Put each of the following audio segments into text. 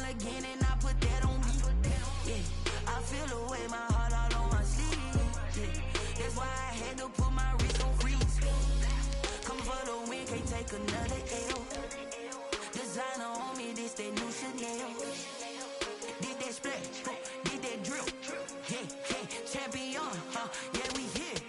again and I put that on me. Yeah, I feel the way, my heart all on my sleeve. Yeah, that's why I had to put my wrist on freeze. Come for the win, can't take another L. Designer on me, this that new Chanel. Did that splash, did that drill. Yeah, champion, yeah, we here.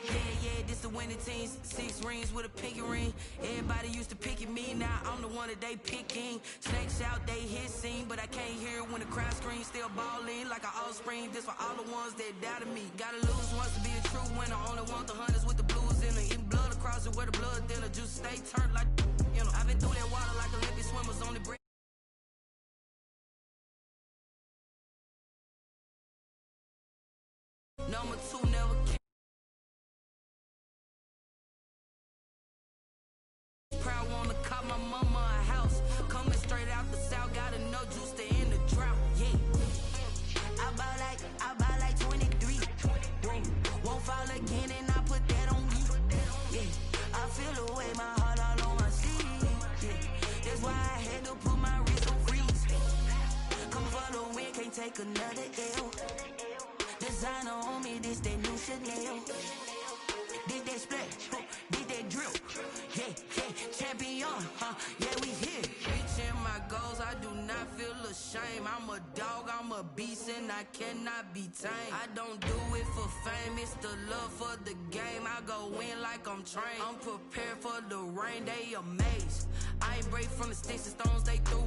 Yeah, this the winning team. 6 rings with a pinky ring. Everybody used to picking me, now I'm the one that they picking. Snakes out, they hissing, but I can't hear when the crowd screams. Still balling like an offspring. This for all the ones that doubted me. Gotta lose once to be a true winner. Only want the hunters with the blues in it. Eating blood across it where the blood thinner. Just stay turned like, you know. I've been through that water like Olympic swimmers on the break. Number 2 never came. Proud wanna cop my mama a house. Coming straight out the south, got enough juice to end the drought. Yeah, I buy like 23. Won't fall again and I put that on me. Yeah, I feel the way, my heart all on my sleeve. Yeah, that's why I had to put my wrist on freeze. Come for the win, can't take another L. Designer on me, this that new Chanel. Did that splash, did that drill. Yeah, champion, yeah, we here. Reaching my goals, I do not feel ashamed. I'm a dog, I'm a beast, and I cannot be tamed. I don't do it for fame, it's the love for the game. I go in like I'm trained. I'm prepared for the rain, they amazed. I ain't break from the sticks and stones they threw.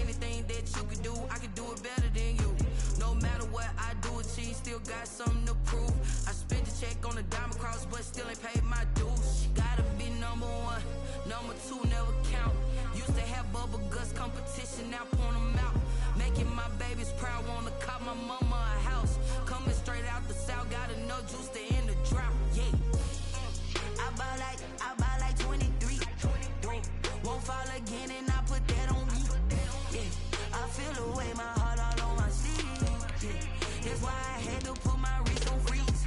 Anything that you can do, I can do it better than you. No matter what I do, achieve, still got something to prove. I spent the check on the diamond cross, but still ain't paid my dues. Gotta be number 1, number 2 never count. Used to have bubble guts competition, now point them out. Making my babies proud, wanna cop my mama a house. Coming straight out the south, got enough juice to end the drought. Yeah, I buy like 23. Won't fall again and I put that on me. Yeah, I feel the way, my heart all on my sleeve. Yeah, that's why I had to put my wrist on freeze.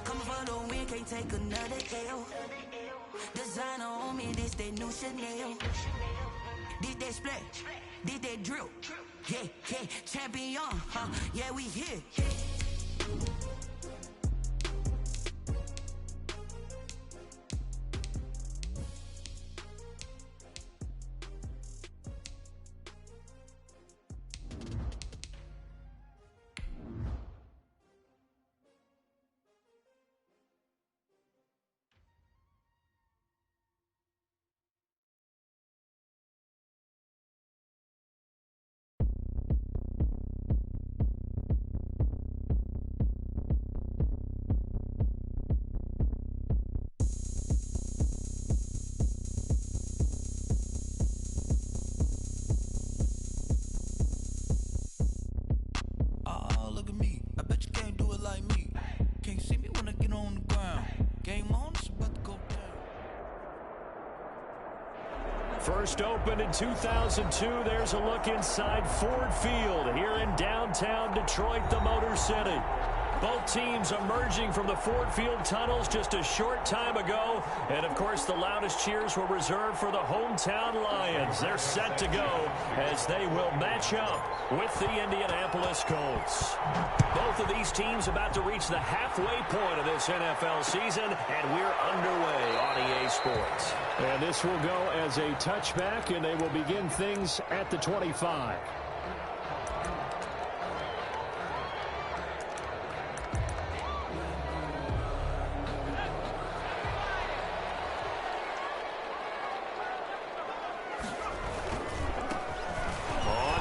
Coming for the win, can't take another L. Designer on me, this that new Chanel. Did that splash, did that drill. Yeah, champion, yeah, we here. First opened in 2002, there's a look inside Ford Field here in downtown Detroit, the Motor City. Both teams emerging from the Ford Field tunnels just a short time ago. And, of course, the loudest cheers were reserved for the hometown Lions. They're set to go as they will match up with the Indianapolis Colts. Both of these teams about to reach the halfway point of this NFL season, and we're underway on EA Sports. And this will go as a touchback, and they will begin things at the 25.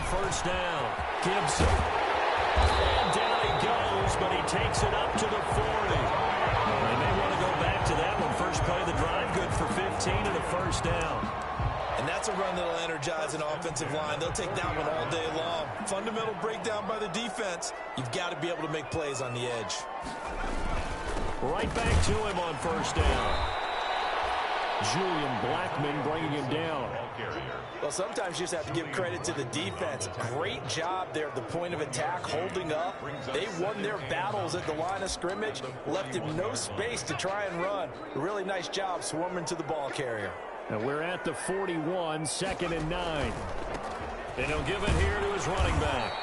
First down. Gibson. And down he goes, but he takes it up to the 40. They may want to go back to that one. First play of the drive, good for 15 and a first down. And that's a run that'll energize an offensive line. They'll take that one all day long. Fundamental breakdown by the defense. You've got to be able to make plays on the edge. Right back to him on first down. Julian Blackmon bringing him down. Well, sometimes you just have to give credit to the defense. Great job there at the point of attack, holding up. They won their battles at the line of scrimmage, left him no space to try and run. A really nice job swarming to the ball carrier. And we're at the 41, 2nd and 9. And he'll give it here to his running back.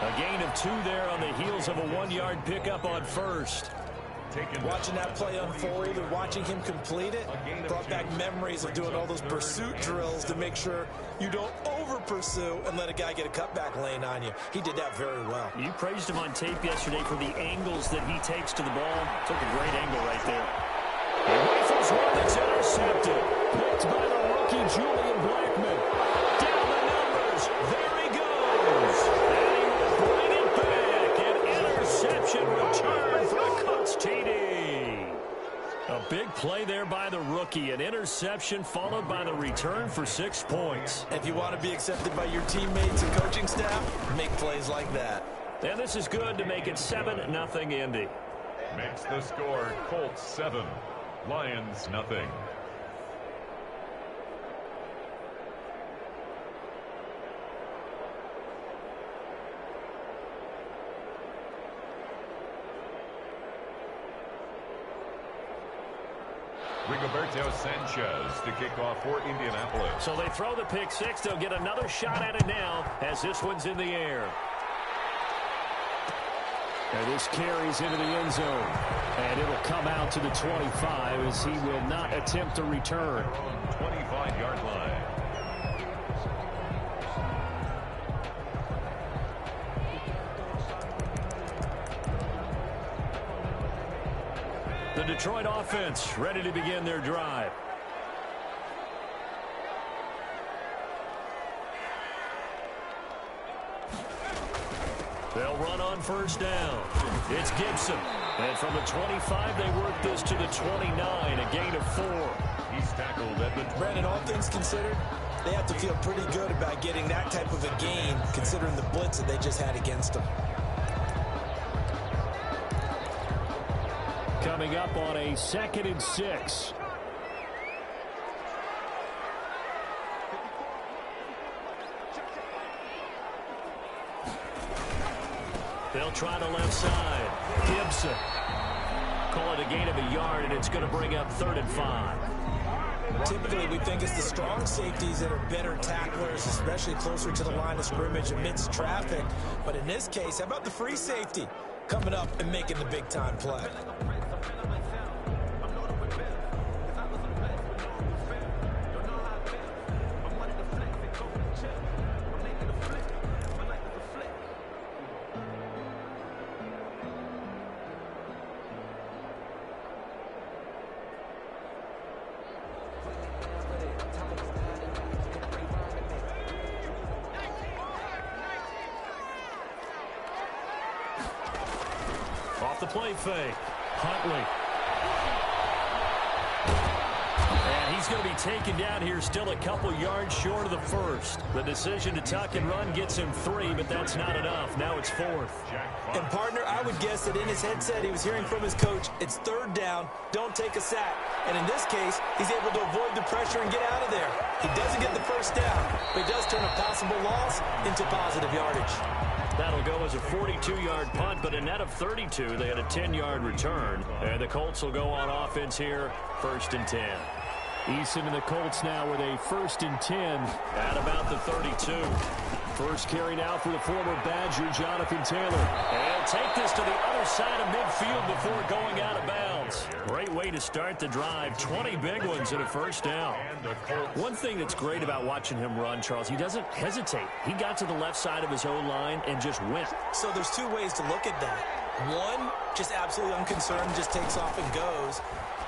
A gain of 2 there on the heels of a 1-yard pickup on first. Watching that play unfold and watching him complete it brought back memories of doing all those pursuit drills to make sure you don't over-pursue and let a guy get a cutback lane on you. He did that very well. You praised him on tape yesterday for the angles that he takes to the ball. Took a great angle right there. He rifles one that's intercepted. Picked by the rookie Julian Blackmon. Down the numbers. There he goes. And he will bring it back. An interception return for the Colts TD. A big play there by the rookie. An interception followed by the return for 6 points. If you want to be accepted by your teammates and coaching staff, make plays like that. And this is good to make it 7-0 Indy. Makes the score Colts 7, Lions nothing. Rigoberto Sanchez to kick off for Indianapolis. So they throw the pick six. They'll get another shot at it now as this one's in the air. And this carries into the end zone. And it'll come out to the 25 as he will not attempt a return. 25-yard line. The Detroit offense ready to begin their drive. They'll run on first down. It's Gibson. And from the 25, they work this to the 29, a gain of 4. He's tackled at the... Brandon, all things considered, they have to feel pretty good about getting that type of a gain, considering the blitz that they just had against them. Coming up on a 2nd and 6. They'll try the left side. Gibson. Call it a gain of a yard, and it's going to bring up 3rd and 5. Typically, we think it's the strong safeties that are better tacklers, especially closer to the line of scrimmage amidst traffic. But in this case, how about the free safety coming up and making the big-time play? Off the play fake. Huntley. And he's going to be taken down here still a couple yards short of the first. The decision to tuck and run gets him 3, but that's not enough. Now it's 4th. And partner, I would guess that in his headset he was hearing from his coach, it's 3rd down, don't take a sack. And in this case, he's able to avoid the pressure and get out of there. He doesn't get the first down, but he does turn a possible loss into positive yardage. That'll go as a 42-yard punt, but a net of 32. They had a 10-yard return. And the Colts will go on offense here, 1st and 10. Eason and the Colts now with a 1st and 10 at about the 32. First carry now for the former Badger, Jonathan Taylor. And take this to the other side of midfield before going out of bounds. Great way to start the drive. 20 big ones and a 1st down. One thing that's great about watching him run, Charles, he doesn't hesitate. He got to the left side of his own line and just went. So there's 2 ways to look at that. One, just absolutely unconcerned, just takes off and goes.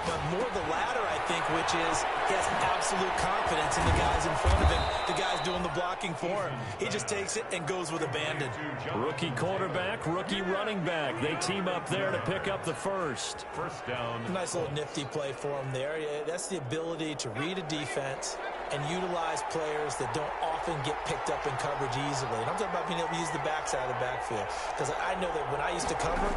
But more the latter, I think, which is he has absolute confidence in the guys in front of him, the guys doing the blocking for him. He just takes it and goes with abandon. Rookie quarterback, rookie running back. They team up there to pick up the first. 1st down. Nice little nifty play for him there. Yeah, that's the ability to read a defense and utilize players that don't often get picked up in coverage easily. And I'm talking about being able to use the backside of the backfield. Because I know that when I used to cover,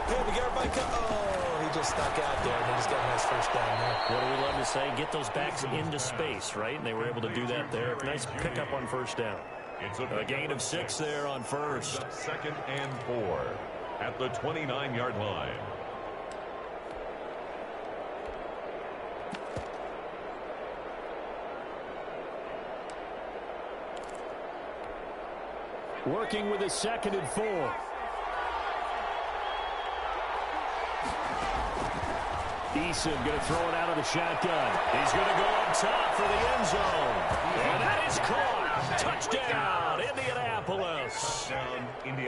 hey, we got everybody oh, he just stuck out there, and he just got a nice 1st down there. What do we love to say? Get those backs into space, right? And they were able to do that there. Nice pickup on 1st down. It's A gain of 6 there on 1st. 2nd and 4 at the 29-yard line. Working with a 2nd and 4. Eason going to throw it out of the shotgun. He's going to go up top for the end zone. And that is caught. Touchdown, Indianapolis.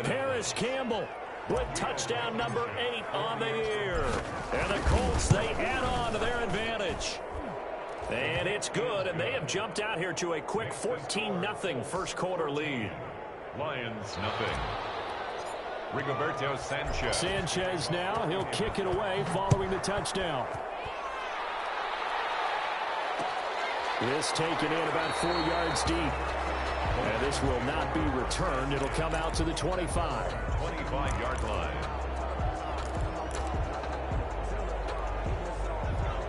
Paris Campbell with touchdown number 8 on the year. And the Colts, they add on to their advantage. And it's good, and they have jumped out here to a quick 14-0 first quarter lead. Lions nothing. Rigoberto Sanchez. Sanchez now, he'll kick it away following the touchdown. This taken in about 4 yards deep. And this will not be returned. It'll come out to the 25. 25-yard line.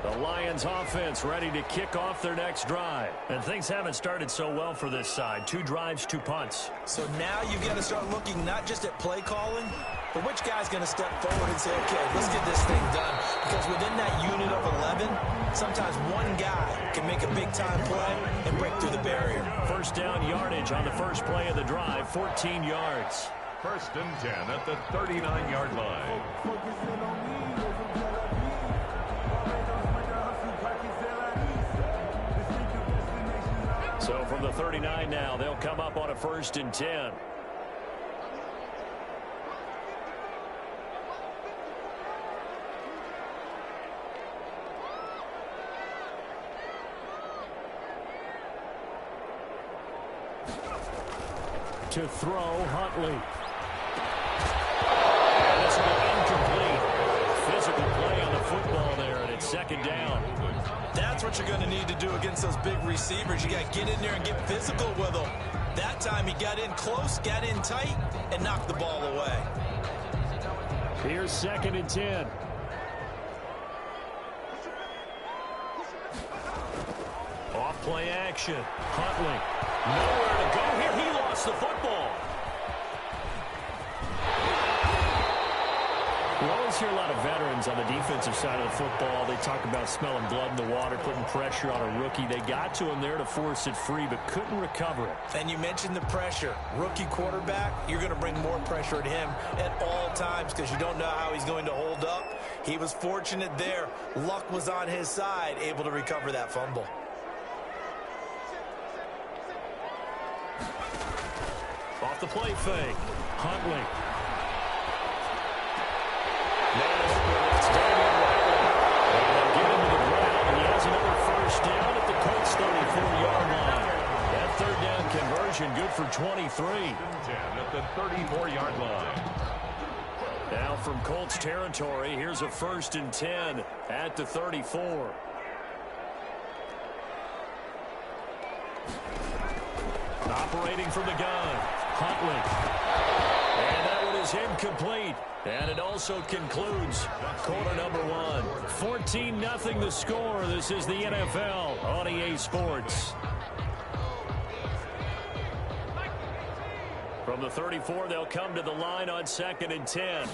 The Lions offense ready to kick off their next drive. And things haven't started so well for this side. 2 drives, 2 punts. So now you've got to start looking not just at play calling, but which guy's going to step forward and say, okay, let's get this thing done. Because within that unit of 11, sometimes one guy can make a big-time play and break through the barrier. First down yardage on the first play of the drive, 14 yards. 1st and 10 at the 39-yard line. So from the 39 now, they'll come up on a 1st and 10. To throw, Huntley. And this will be incomplete. Physical play on the football there, and it's 2nd down. That's what you're going to need to do against those big receivers. You got to get in there and get physical with them. That time he got in close, got in tight, and knocked the ball away. Here's 2nd and 10. Off play action. Huntley. Nowhere to go here. He lost the football. We always hear a lot of veterans on the defensive side of the football. They talk about smelling blood in the water, putting pressure on a rookie. They got to him there to force it free, but couldn't recover it. And you mentioned the pressure. Rookie quarterback, you're going to bring more pressure at him at all times because you don't know how he's going to hold up. He was fortunate there. Luck was on his side, able to recover that fumble. Off the play fake. Huntley. It's Damian Riley. They'll get him to the ground, and he has another 1st down at the Colts 34-yard line. That 3rd down conversion good for 23. 10 at the 34-yard line. Now from Colts territory, here's a 1st and 10 at the 34. Operating from the gun, Huntley. And that one is incomplete. And it also concludes quarter number 1. 14-0 the score. This is the NFL on EA Sports. From the 34, they'll come to the line on 2nd and 10.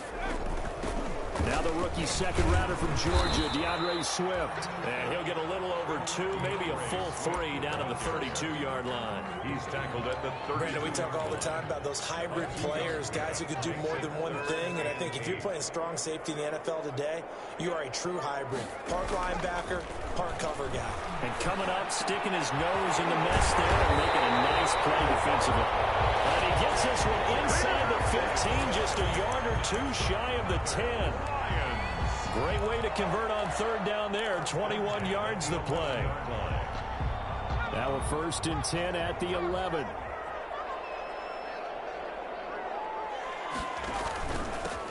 Now the rookie 2nd-rounder from Georgia, DeAndre Swift. And he'll get a little over 2, maybe a full 3 down to the 32-yard line. He's tackled at the 30. Brandon, we talk all the time about those hybrid players, guys who could do more than one thing. And I think if you're playing strong safety in the NFL today, you are a true hybrid. Part linebacker, part cover guy. And coming up, sticking his nose in the mess there and making a nice play defensively. And he gets this one inside the 15, just a yard or 2 shy of the 10. Great way to convert on 3rd down there. 21 yards the play. Now a 1st and 10 at the 11.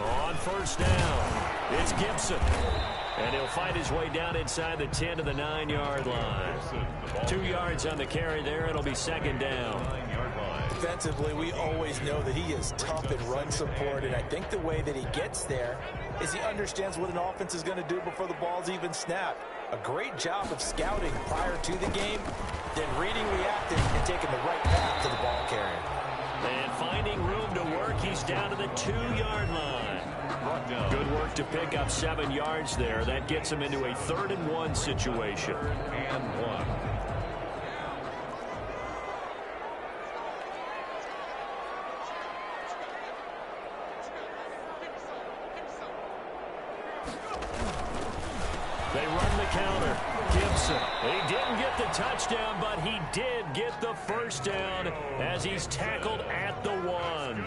On 1st down, it's Gibson. And he'll find his way down inside the 10 to the 9-yard line. 2 yards on the carry there. It'll be 2nd down. Defensively, we always know that he is tough in run support, and I think the way that he gets there is he understands what an offense is going to do before the ball's even snapped. A great job of scouting prior to the game, then reading, reacting, and taking the right path to the ball carrier. And finding room to work, he's down to the 2-yard line. Good work to pick up 7 yards there. That gets him into a 3rd and 1 situation. And 1. counter. Gibson. He didn't get the touchdown, but he did get the first down as he's tackled at the 1.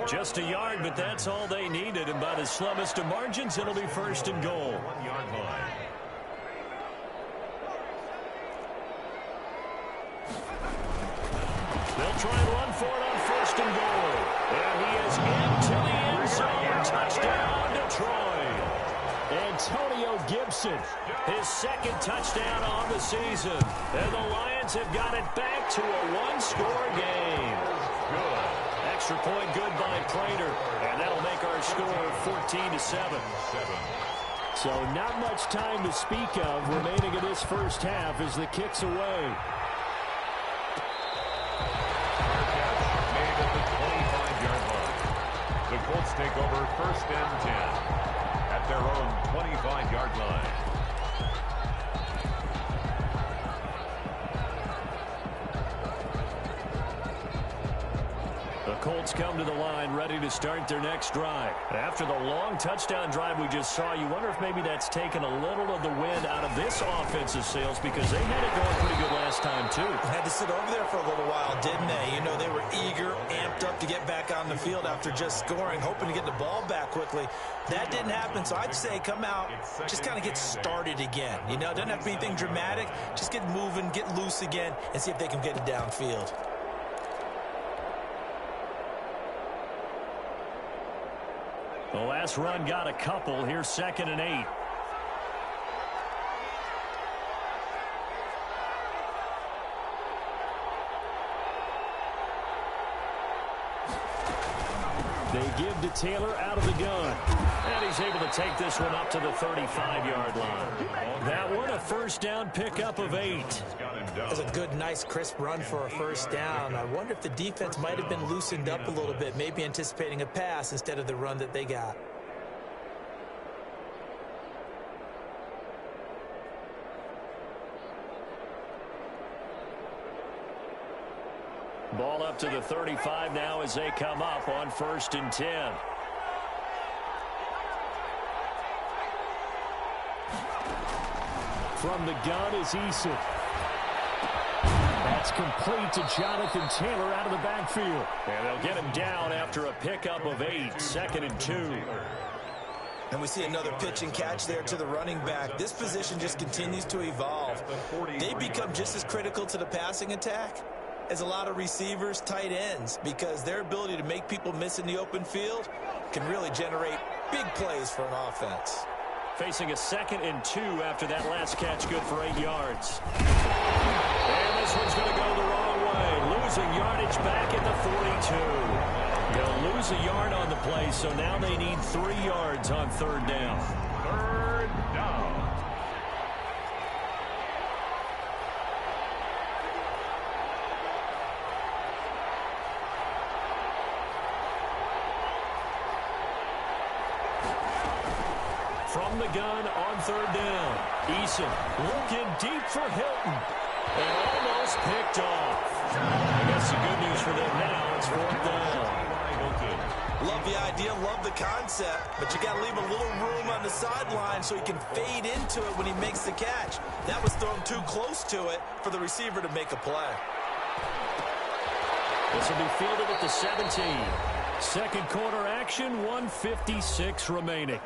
Just a yard, but that's all they needed. And by the slimmest of margins, it'll be first and goal. 1 yard line. They'll try and run for it on first and goal. And he is into the end zone. Touchdown, Detroit. Antonio Gibson, his second touchdown on the season. And the Lions have got it back to a one-score game. Good. Extra point good by Prater. And that'll make our score 14-7. So not much time to speak of remaining in this first half as the kick's away. Made at the 25-yard line. The Colts take over first and 10 at their own 25-yard line. The Colts come to the line ready to start their next drive. After the long touchdown drive we just saw, you wonder if maybe that's taken a little of the wind out of this offensive sails because they had it going pretty good last time too. Had to sit over there for a little while, didn't they? You know, they were eager, amped up to get back on the field after just scoring, hoping to get the ball back quickly. That didn't happen, so I'd say come out, just kind of get started again. You know, it doesn't have to be anything dramatic. Just get moving, get loose again, and see if they can get it downfield. The last run got a couple. Here's 2nd and 8. They give to Taylor out of the gun. And he's able to take this one up to the 35-yard line. That one a first down pickup of 8. That's a good, nice, crisp run for a first down. I wonder if the defense might have been loosened up a little bit, maybe anticipating a pass instead of the run that they got. Ball up to the 35 now as they come up on 1st and 10. From the gun is Eason. That's complete to Jonathan Taylor out of the backfield. And they'll get him down after a pickup of 8, 2nd and 2. And we see another pitch and catch there to the running back. This position just continues to evolve. They become just as critical to the passing attack as a lot of receivers, tight ends, because their ability to make people miss in the open field can really generate big plays for an offense. Facing a 2nd and 2 after that last catch, good for 8 yards. And this one's going to go the wrong way. Losing yardage back at the 42. They'll lose a yard on the play, so now they need 3 yards on 3rd down. 3rd down. From the gun on 3rd down. Eason looking deep for Hilton. And almost picked off. I guess the good news for them now, it's 4th down. Love the idea, love the concept, but you got to leave a little room on the sideline so he can fade into it when he makes the catch. That was thrown too close to it for the receiver to make a play. This will be fielded at the 17. 2nd quarter action, 1:56 remaining.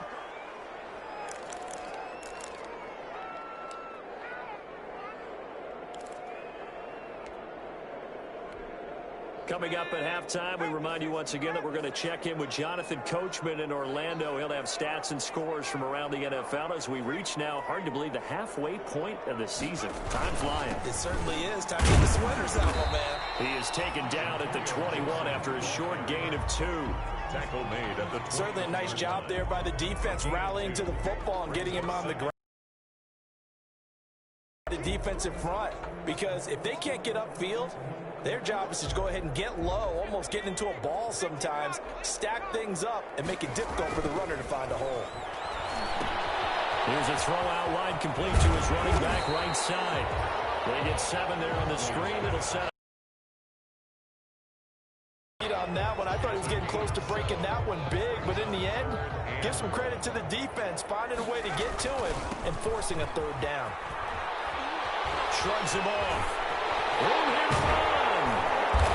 Coming up at halftime, we remind you once again that we're going to check in with Jonathan Coachman in Orlando. He'll have stats and scores from around the NFL as we reach now, hard to believe, the halfway point of the season. Time flying. It certainly is. Time to get the sweaters out, my man. He is taken down at the 21 after a short gain of 2. Tackle made at the 20. Certainly a nice job there by the defense, rallying to the football and getting him on the ground. The defensive front, because if they can't get upfield, their job is to go ahead and get low, almost getting into a ball sometimes, stack things up, and make it difficult for the runner to find a hole. Here's a throw out wide, complete to his running back right side. They get 7 there on the screen. It'll set up. On that one, I thought he was getting close to breaking that one big, but in the end, Give some credit to the defense, finding a way to get to him and forcing a third down. Shrugs him off.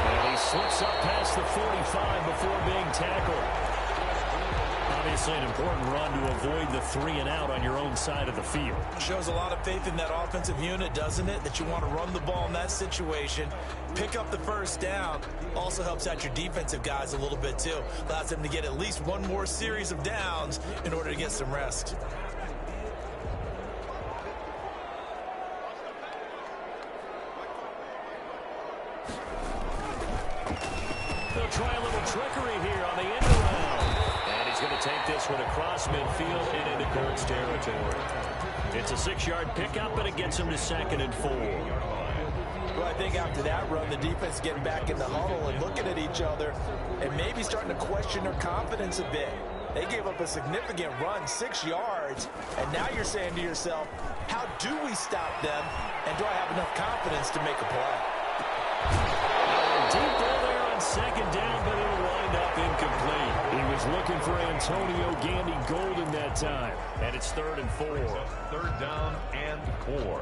And he slips up past the 45 before being tackled. Obviously an important run to avoid the 3-and-out on your own side of the field. Shows a lot of faith in that offensive unit, doesn't it? That you want to run the ball in that situation. Pick up the first down. Also helps out your defensive guys a little bit, too. Allows them to get at least one more series of downs in order to get some rest. They'll try a little trickery here on the end around. And he's going to take this one across midfield and into Colts territory. It's a 6-yard pickup, and it gets him to 2nd and 4. Well, I think after that run, the defense getting back in the huddle and looking at each other and maybe starting to question their confidence a bit. They gave up a significant run, 6 yards, and now you're saying to yourself, how do we stop them, and do I have enough confidence to make a play? Deep ball there on 2nd down, but it'll wind up incomplete. He was looking for Antonio Gandy Golden that time, and it's 3rd and 4. 3rd down and 4.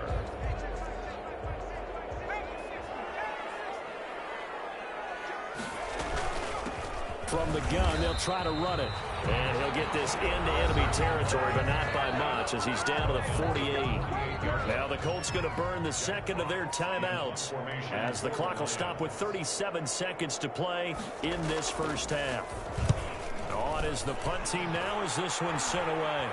From the gun, they'll try to run it. And he'll get this into enemy territory, but not by much, as he's down to the 48. Now the Colts going to burn the second of their timeouts, as the clock will stop with 37 seconds to play in this first half. On is the punt team now as this one's sent away.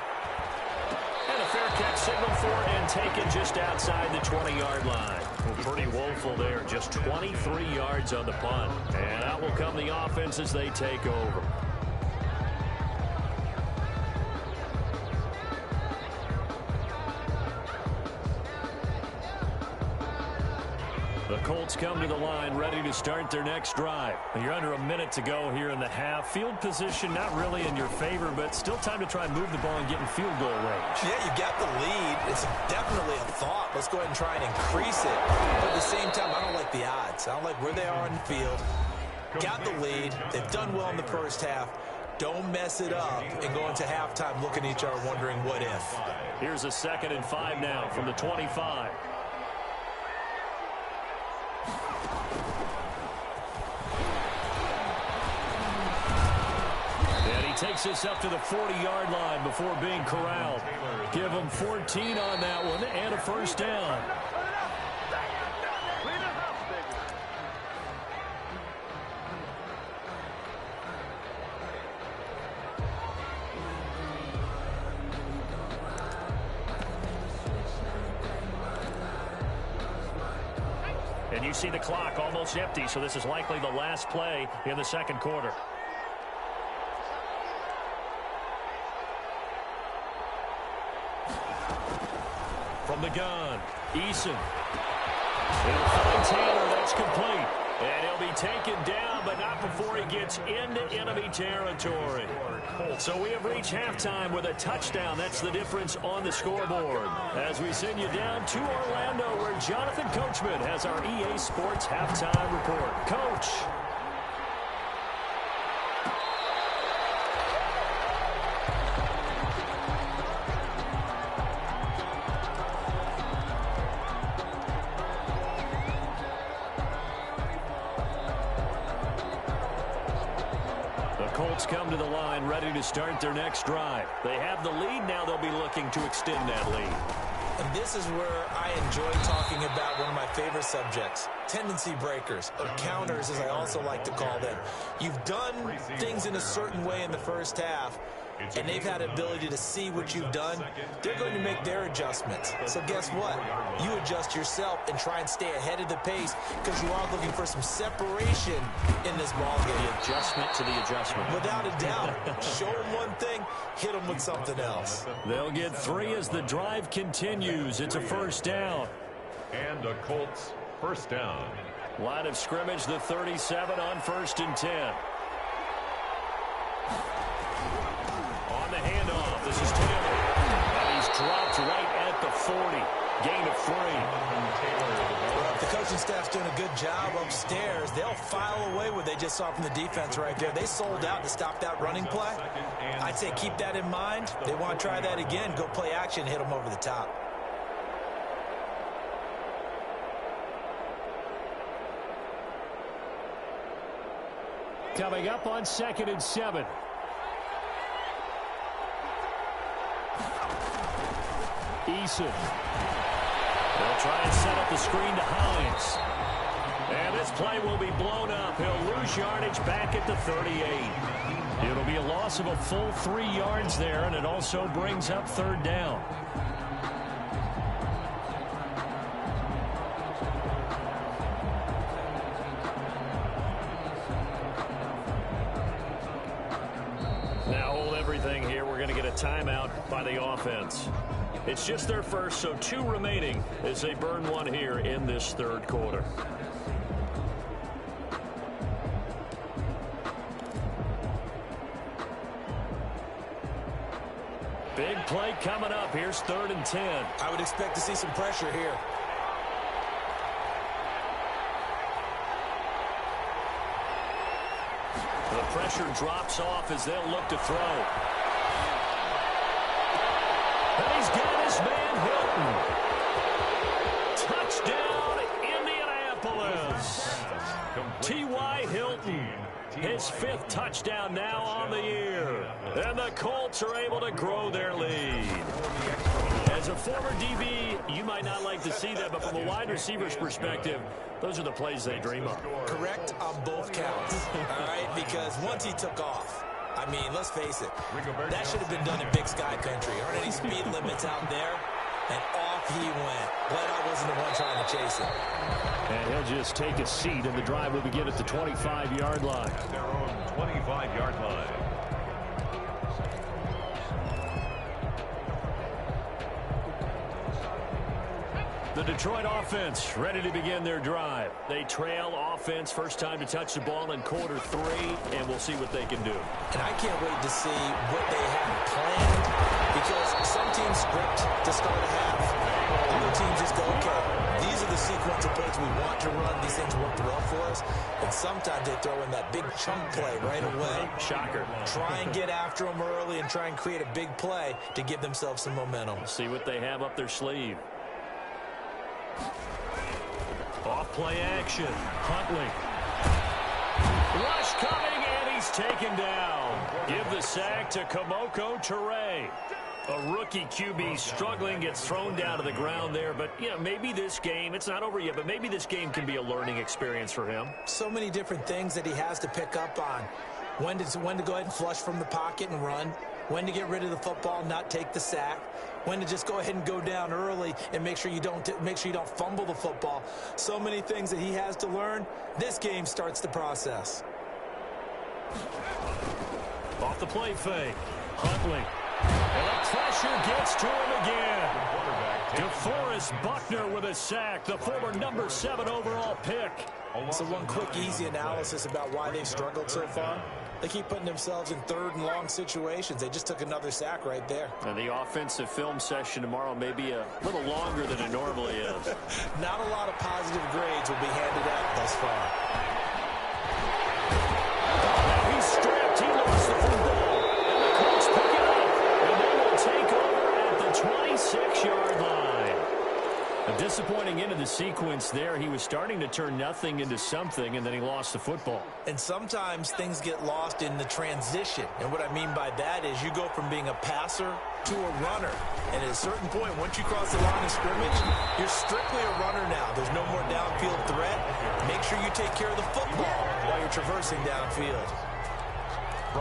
And a fair catch signal for and taken just outside the 20-yard line. Well, pretty woeful there. Just 23 yards on the punt. And out will come the offense as they take over. The Colts come to the line ready to start their next drive. You're under a minute to go here in the half. Field position not really in your favor, but still time to try and move the ball and get in field goal range. Yeah, you got the lead. It's definitely a thought. Let's go ahead and try and increase it. But at the same time, I don't like the odds. I don't like where they are on the field. Got the lead. They've done well in the first half. Don't mess it up and go into halftime looking at each other wondering what if. Here's a 2nd and 5 now from the 25. Takes this up to the 40-yard line before being corralled. Give him 14 on that one and a first down. And you see the clock almost empty, so this is likely the last play in the second quarter. From the gun, Eason. He'll find Taylor. That's complete. And he'll be taken down, but not before he gets into enemy territory. So we have reached halftime with a touchdown. That's the difference on the scoreboard. As we send you down to Orlando, where Jonathan Coachman has our EA Sports halftime report. Coach. Colts come to the line ready to start their next drive. They have the lead. Now they'll be looking to extend that lead. And this is where I enjoy talking about one of my favorite subjects, tendency breakers, or counters as I also like to call them. You've done things in a certain way in the first half, and they've had the ability to see what you've done. They're going to make their adjustments. So guess what? You adjust yourself and try and stay ahead of the pace because you are looking for some separation in this ball game. The adjustment to the adjustment. Without a doubt. Show them one thing, hit them with something else. They'll get 3 as the drive continues. It's a first down. And a Colts first down. Line of scrimmage, the 37 on 1st and 10. On the handoff, this is Taylor. And he's dropped right at the 40. Gain of 3. Well, if the coaching staff's doing a good job upstairs. They'll file away what they just saw from the defense right there. They sold out to stop that running play. I'd say keep that in mind. They want to try that again. Go play action, hit them over the top. Coming up on 2nd and 7. Eason. They'll try and set up the screen to Hines. And this play will be blown up. He'll lose yardage back at the 38. It'll be a loss of a full 3 yards there, and it also brings up 3rd down. Now hold everything here. We're going to get a timeout by the offense. It's just their first, so 2 remaining as they burn 1 here in this 3rd quarter. Big play coming up. Here's 3rd and 10. I would expect to see some pressure here. The pressure drops off as they'll look to throw. And he's got his man Hilton. Touchdown, Indianapolis. T.Y. Hilton, his 5th touchdown now on the year. And the Colts are able to grow their lead. As a former DB, you might not like to see that, but from a wide receiver's perspective, those are the plays they dream of. Correct on both counts, all right? Because once he took off, I mean, let's face it, that should have been done in Big Sky country. Aren't any speed limits out there? And off he went. Glad I wasn't the one trying to chase him. And he'll just take a seat, and the drive will begin at the 25-yard line. At their own 25-yard line. The Detroit offense ready to begin their drive. They trail offense, first time to touch the ball in quarter 3, and we'll see what they can do. And I can't wait to see what they have planned, because some teams script to start a half. Other teams just go, okay, these are the sequence of plays we want to run. These things work well for us. And sometimes they throw in that big chunk play right away. Shocker. Try and get after them early and try and create a big play to give themselves some momentum. See what they have up their sleeve. Off play action. Huntley. Rush coming, and he's taken down. Give the sack to Kamoko Toure. A rookie QB struggling, gets thrown down to the ground there. But, yeah, maybe this game, it's not over yet, but maybe this game can be a learning experience for him. So many different things that he has to pick up on. When to go ahead and flush from the pocket and run. When to get rid of the football, not take the sack. When to just go ahead and go down early and make sure you don't fumble the football. So many things that he has to learn. This game starts the process. Off the play fake. Huntley. And the pressure gets to him again. DeForest Buckner with a sack, the former number 7 overall pick. So one quick, easy analysis about why they've struggled so far. They keep putting themselves in 3rd and long situations. They just took another sack right there. And the offensive film session tomorrow may be a little longer than it normally is. Not a lot of positive grades will be handed out thus far. Now he's stripped. He lost the football. And the Colts pick it up. And they will take over at the 26-yard line. A disappointing end of the sequence there. He was starting to turn nothing into something, and then he lost the football. And sometimes things get lost in the transition. And what I mean by that is you go from being a passer to a runner. And at a certain point, once you cross the line of scrimmage, you're strictly a runner now. There's no more downfield threat. Make sure you take care of the football while you're traversing downfield.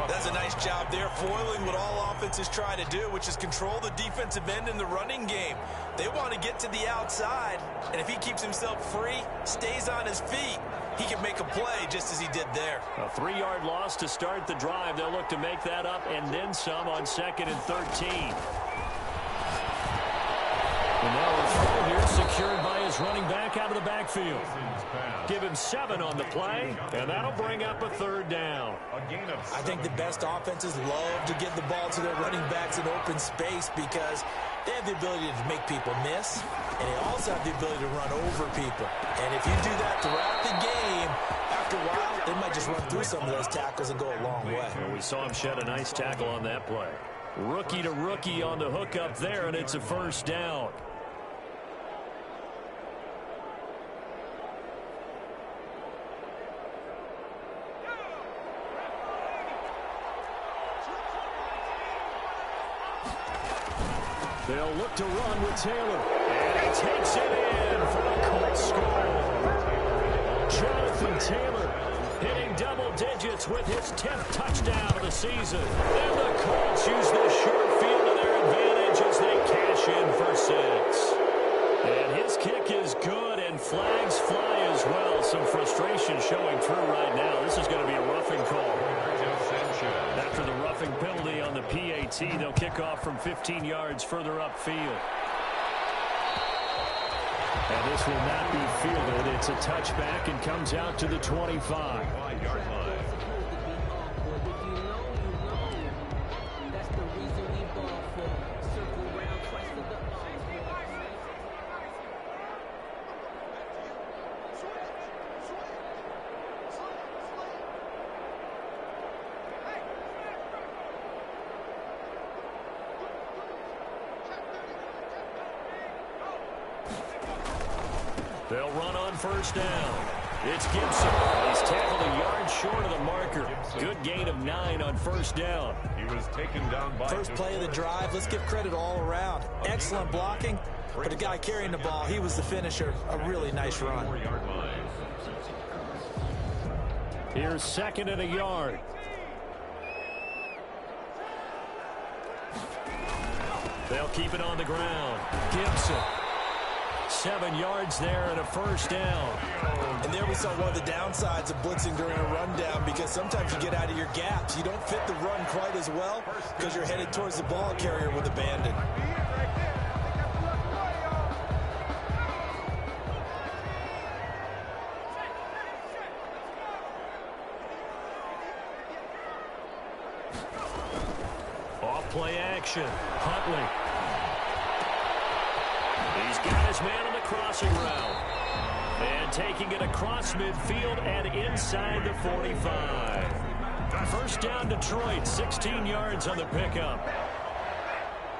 That's a nice job there, foiling what all offenses try to do, which is control the defensive end in the running game. They want to get to the outside, and if he keeps himself free, stays on his feet, he can make a play just as he did there. A 3-yard loss to start the drive. They'll look to make that up and then some on 2nd and 13. And now the throw here secured by his running back out of the backfield. Give him 7 on the play, and that'll bring up a 3rd down. I think the best offenses love to get the ball to their running backs in open space because they have the ability to make people miss. and they also have the ability to run over people. And if you do that throughout the game, after a while, they might just run through some of those tackles and go a long way. Well, we saw him shed a nice tackle on that play. Rookie to rookie on the hook up there, and it's a first down. They'll look to run with Taylor. And he takes it in for the Colts score. Jonathan Taylor hitting double digits with his 10th touchdown of the season. And the Colts use the short field to their advantage as they cash in for 6. And his kick is good, and flags fly as well. Some frustration showing through right now. This is going to be a roughing call. After the roughing penalty on the PAT, they'll kick off from 15 yards further upfield. And this will not be fielded. It's a touchback and comes out to the 25. They'll run on first down. It's Gibson. He's tackled a yard short of the marker. Good gain of 9 on first down. He was taken down by first play of the drive. Let's give credit all around. Excellent blocking, but the guy carrying the ball, he was the finisher. A really nice run. Here's 2nd and a yard. They'll keep it on the ground. Gibson. 7 yards there and a first down. And there we saw one of the downsides of blitzing during a rundown, because sometimes you get out of your gaps. You don't fit the run quite as well because you're headed towards the ball carrier with abandon. Off play action. Huntley. He's got his man on the crossing route. And taking it across midfield and inside the 45. First down Detroit, 16 yards on the pickup.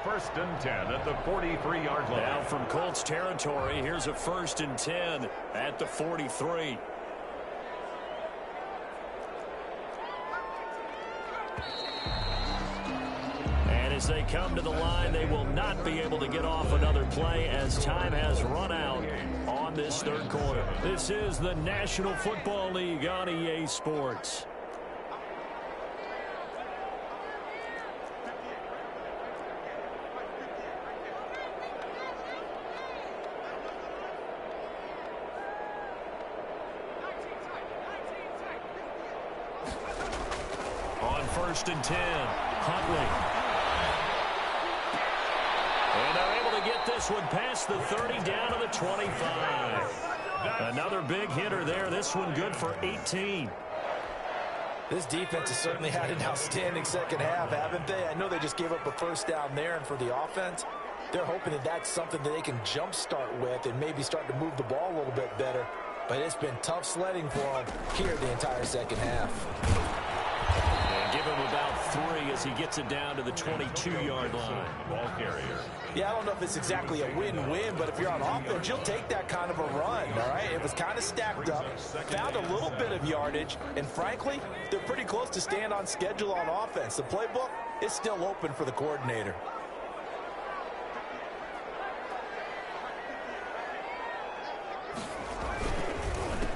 1st and 10 at the 43-yard line. Now from Colts territory, here's a 1st and 10 at the 43. As they come to the line, they will not be able to get off another play as time has run out on this 3rd quarter. This is the National Football League on EA Sports. On 1st and 10, Huntley. And they're able to get this one past the 30 down to the 25. Another big hitter there. This one good for 18. This defense has certainly had an outstanding second half, haven't they? I know they just gave up a first down there, and for the offense, they're hoping that that's something that they can jumpstart with and maybe start to move the ball a little bit better. But it's been tough sledding for them here the entire second half. Give him about 3 as he gets it down to the 22-yard line. Ball carrier. Yeah, I don't know if it's exactly a win-win, but if you're on offense, you'll take that kind of a run, all right? It was kind of stacked up, found a little bit of yardage, and frankly, they're pretty close to staying on schedule on offense. The playbook is still open for the coordinator.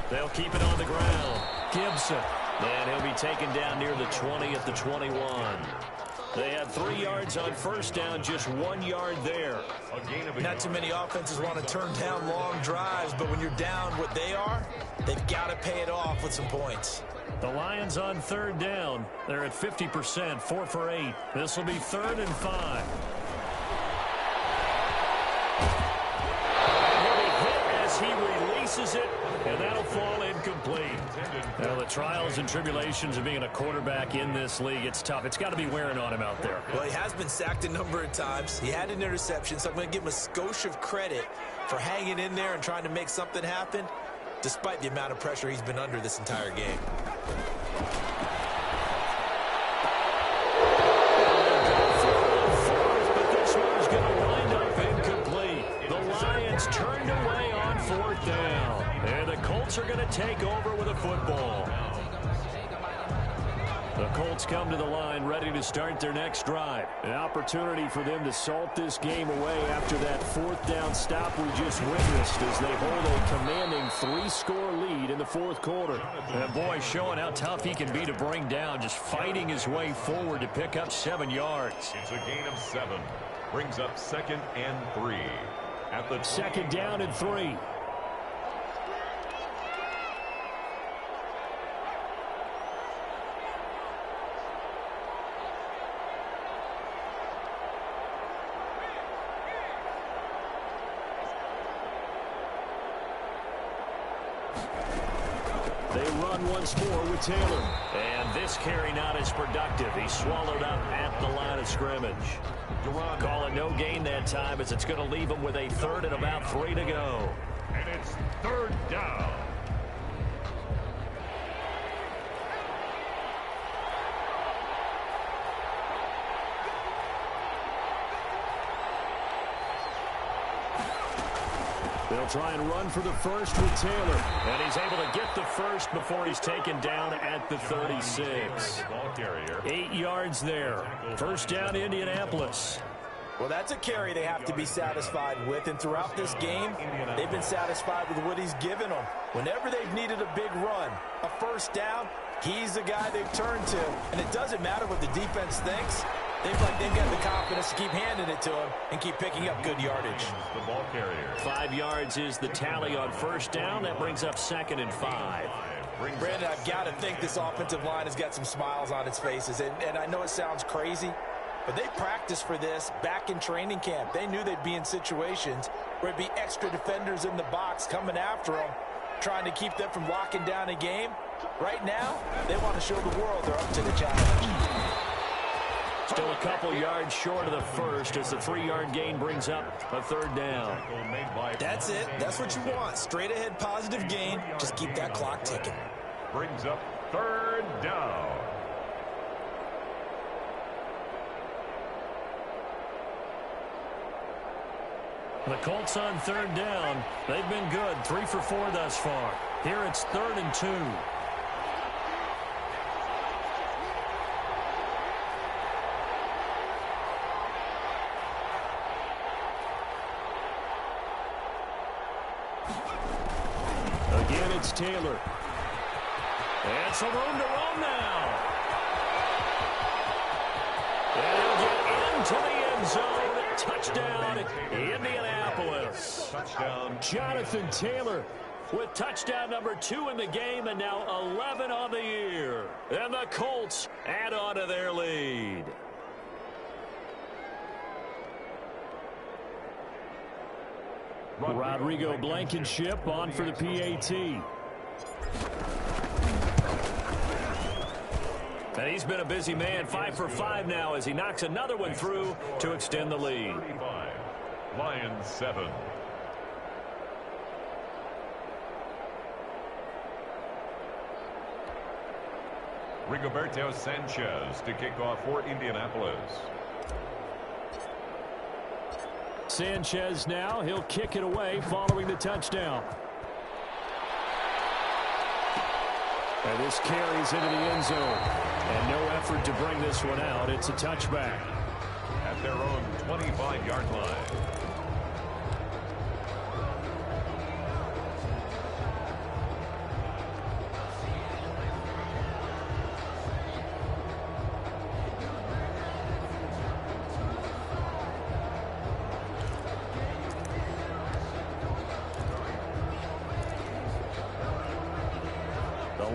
They'll keep it on the ground. Gibson. And he'll be taken down near the 20 at the 21. They had 3 yards on first down, just 1 yard there. Not too many offenses want to turn down long drives, but when you're down what they are, they've got to pay it off with some points. The Lions on 3rd down. They're at 50%, 4 for 8. This will be 3rd and 5. He'll be hit as he releases it, and that'll fall incomplete. Well, the trials and tribulations of being a quarterback in this league, it's tough. It's got to be wearing on him out there. Well, he has been sacked a number of times. He had an interception, so I'm going to give him a skosh of credit for hanging in there and trying to make something happen, despite the amount of pressure he's been under this entire game. But this one's going to wind up incomplete. The Lions turned away on 4th down. And the Colts are going to take over with a football. The Colts come to the line ready to start their next drive. An opportunity for them to salt this game away after that 4th down stop we just witnessed as they hold a commanding 3-score lead in the 4th quarter. And boy, showing how tough he can be to bring down, just fighting his way forward to pick up 7 yards. It's a gain of 7. Brings up 2nd and 3. At the 2nd down and 3. They run once more with Taylor. And this carry not as productive. He's swallowed up at the line of scrimmage. Call it no gain that time as it's going to leave him with a 3rd and about 3 to go. And it's 3rd down. They'll try and run for the first with Taylor. And he's able to get the first before he's taken down at the 36. 8 yards there. 1st down, Indianapolis. Well, that's a carry they have to be satisfied with, and throughout this game, they've been satisfied with what he's given them. Whenever they've needed a big run, a 1st down, he's the guy they've turned to, and it doesn't matter what the defense thinks. They've got the confidence to keep handing it to him and keep picking up good yardage. The ball carrier. 5 yards is the tally on 1st down. That brings up 2nd and 5. Brandon, I've got to think this offensive line has got some smiles on its faces, and I know it sounds crazy, but they practiced for this back in training camp. They knew they'd be in situations where it'd be extra defenders in the box coming after them, trying to keep them from locking down a game. Right now, they want to show the world they're up to the challenge. Still a couple yards short of the first as the 3-yard gain brings up a 3rd down. That's it. That's what you want. Straight ahead positive gain. Just keep that clock ticking. Brings up 3rd down. The Colts on 3rd down. They've been good. 3 for 4 thus far. Here it's 3rd and 2. Again, it's Taylor. And some room to roam now. And he'll get into the end zone. Touchdown, Indianapolis. Touchdown. Jonathan Taylor with touchdown number 2 in the game, and now 11 on the year. And the Colts add on to their lead. Rodrigo Blankenship on for the PAT. And he's been a busy man, 5 for 5 now as he knocks another one through to extend the lead. 35. Lions 7. Rigoberto Sanchez to kick off for Indianapolis. Sanchez now, he'll kick it away following the touchdown. And this carries into the end zone. And no effort to bring this one out. It's a touchback. At their own 25-yard line.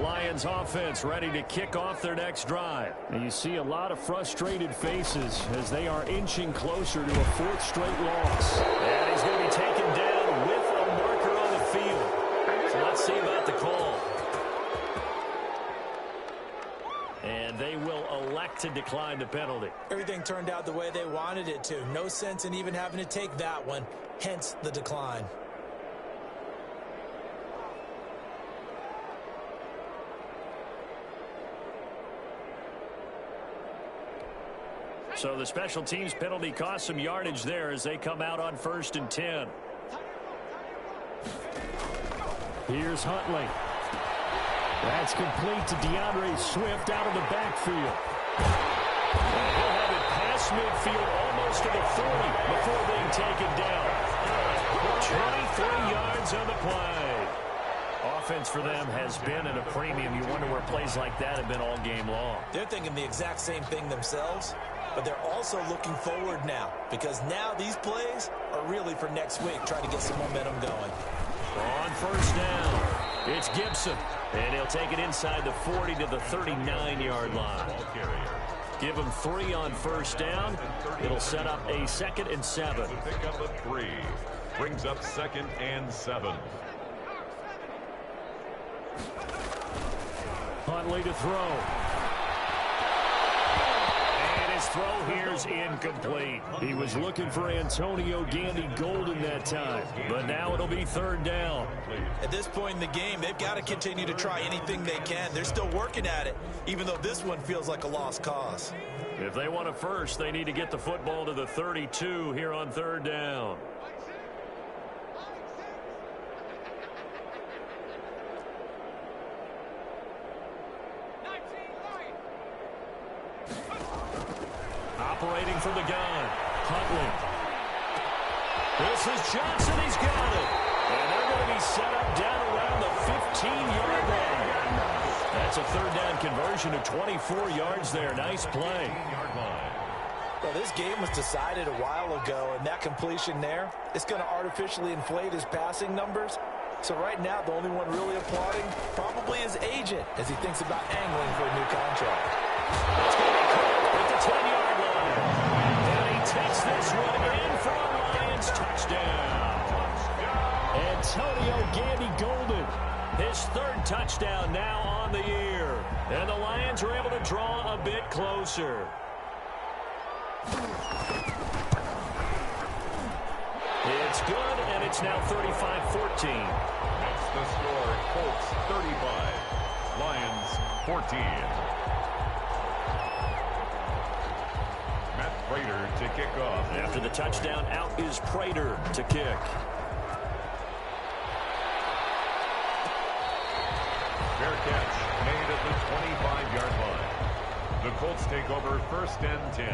Lions offense ready to kick off their next drive. And you see a lot of frustrated faces as they are inching closer to a 4th straight loss. And he's going to be taken down with a marker on the field. So let's see about the call. to decline the penalty. Everything turned out the way they wanted it to. No sense in even having to take that one, hence the decline. So the special teams penalty cost some yardage there as they come out on 1st and 10. Here's Huntley. That's complete to DeAndre Swift out of the backfield. And he'll have it past midfield almost to the 40 before being taken down. 23 yards on the play. Offense for them has been at a premium. You wonder where plays like that have been all game long. They're thinking the exact same thing themselves, but they're also looking forward now because now these plays are really for next week, trying to get some momentum going. On 1st down, it's Gibson, and he'll take it inside the 40 to the 39-yard line. Give him 3 on 1st down. It'll set up a 2nd and 7. Pick up a 3. Brings up 2nd and 7. Huntley to throw. And his throw here's incomplete. He was looking for Antonio Gandy Golden that time, but now it'll be 3rd down. At this point in the game, they've got to continue to try anything they can. They're still working at it, even though this one feels like a lost cause. If they want a first, they need to get the football to the 32 here on 3rd down. Operating from the gun, Huntley. This is Johnson. He's got it. And they're going to be set up down around the 15-yard line. That's a 3rd down conversion of 24 yards there. Nice play. Well, this game was decided a while ago, and that completion there, it's going to artificially inflate his passing numbers. So right now, the only one really applauding probably his agent as he thinks about angling for a new contract. It's going to be caught at the 10-yard line. And he takes this one in for a Lions touchdown. Antonio Gandy Golden. His 3rd touchdown now on the year. And the Lions are able to draw a bit closer. It's good, and it's now 35-14. That's the score. Colts 35. Lions 14. Matt Prater to kick off. After the touchdown, out is Prater to kick. Fair catch made at the 25-yard line. The Colts take over 1st and 10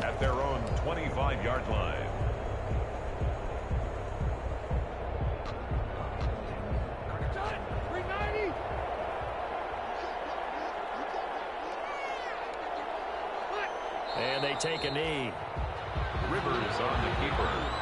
at their own 25-yard line. And they take a knee. Rivers on the keeper.